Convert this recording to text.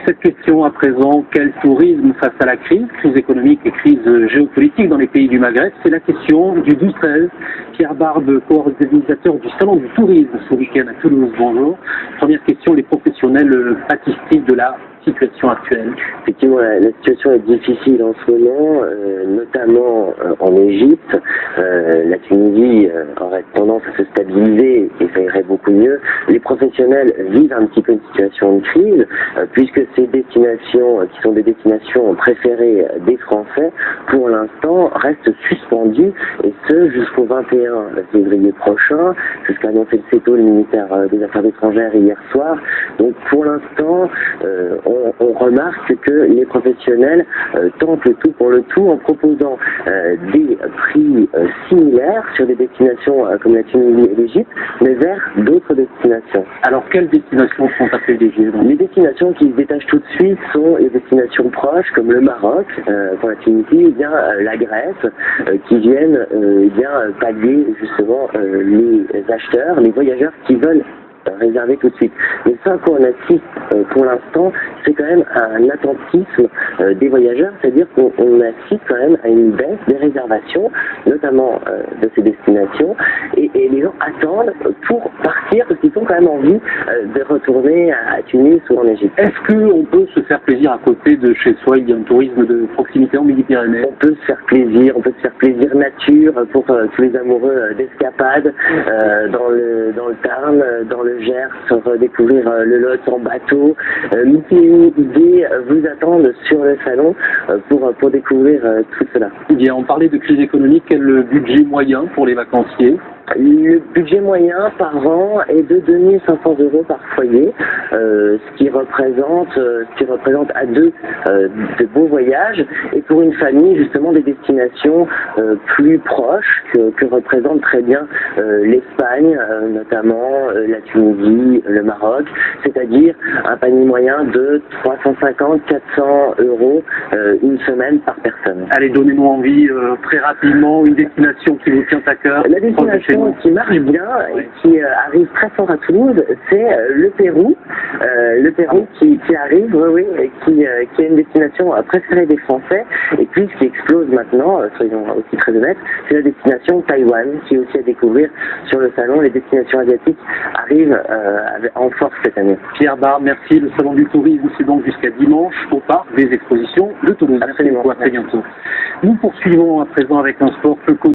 Cette question à présent, quel tourisme face à la crise économique et crise géopolitique dans les pays du Maghreb? C'est la question du 12-13. Pierre Barbe, co-organisateur du Salon du tourisme ce week-end à Toulouse. Bonjour. Première question, les professionnels pâtissiers de la situation actuelle. Effectivement, la situation est difficile en ce moment, notamment en Égypte. La Tunisie aurait tendance à se stabiliser et ça irait beaucoup mieux. Les professionnels vivent un petit peu une situation de crise, puisque ces destinations, qui sont des destinations préférées des Français, pour l'instant, restent suspendues, et ce jusqu'au 21 février prochain, jusqu'à annoncer le CETO, le ministère des Affaires étrangères, hier soir. Donc pour l'instant, on remarque que les professionnels tentent le tout pour le tout en proposant des prix similaires sur des destinations comme la Tunisie et l'Égypte, mais vers d'autres destinations. Alors quelles destinations sont à privilégier? Les destinations qui se détachent tout de suite sont les destinations proches comme le Maroc pour la Tunisie, et bien la Grèce, qui viennent pallier justement les acheteurs, les voyageurs qui veulent réservé tout de suite. Mais ça, à quoi on assiste pour l'instant, c'est quand même un attentisme des voyageurs, c'est-à-dire qu'on assiste quand même à une baisse des réservations, notamment de ces destinations, et les gens attendent pour partir parce qu'ils ont quand même envie de retourner à Tunis ou en Égypte. Est-ce qu'on peut se faire plaisir à côté de chez soi? Il y a un tourisme de proximité en Midi-Pyrénées. On peut se faire plaisir nature pour tous les amoureux d'escapades dans le Tarn, dans le Gers, redécouvrir le Lot en bateau. Mille et une idées vous attendent sur le salon pour découvrir tout cela. Bien, on parlait de crise économique, quel est le budget moyen pour les vacanciers? Le budget moyen par an est de 2 500 € par foyer, ce qui représente à deux de beaux voyages, et pour une famille justement des destinations plus proches que représentent très bien l'Espagne, notamment la Tunisie, le Maroc, c'est-à-dire un panier moyen de 350-400 € une semaine par personne. Allez, donnez-nous envie très rapidement une destination qui vous tient à cœur. La destination qui marche bien et qui arrive très fort à Toulouse, c'est le Pérou. Le Pérou qui arrive, qui est une destination préférée des Français, et puis ce qui explose maintenant, soyons aussi très honnêtes, c'est la destination Taïwan, qui est aussi à découvrir sur le salon. Les destinations asiatiques arrivent en force cette année. Pierre Barbe, merci. Le Salon du tourisme, c'est donc jusqu'à dimanche au parc des expositions de Toulouse. Absolument. Merci beaucoup, à très bientôt. Nous poursuivons à présent avec un sport peu connu.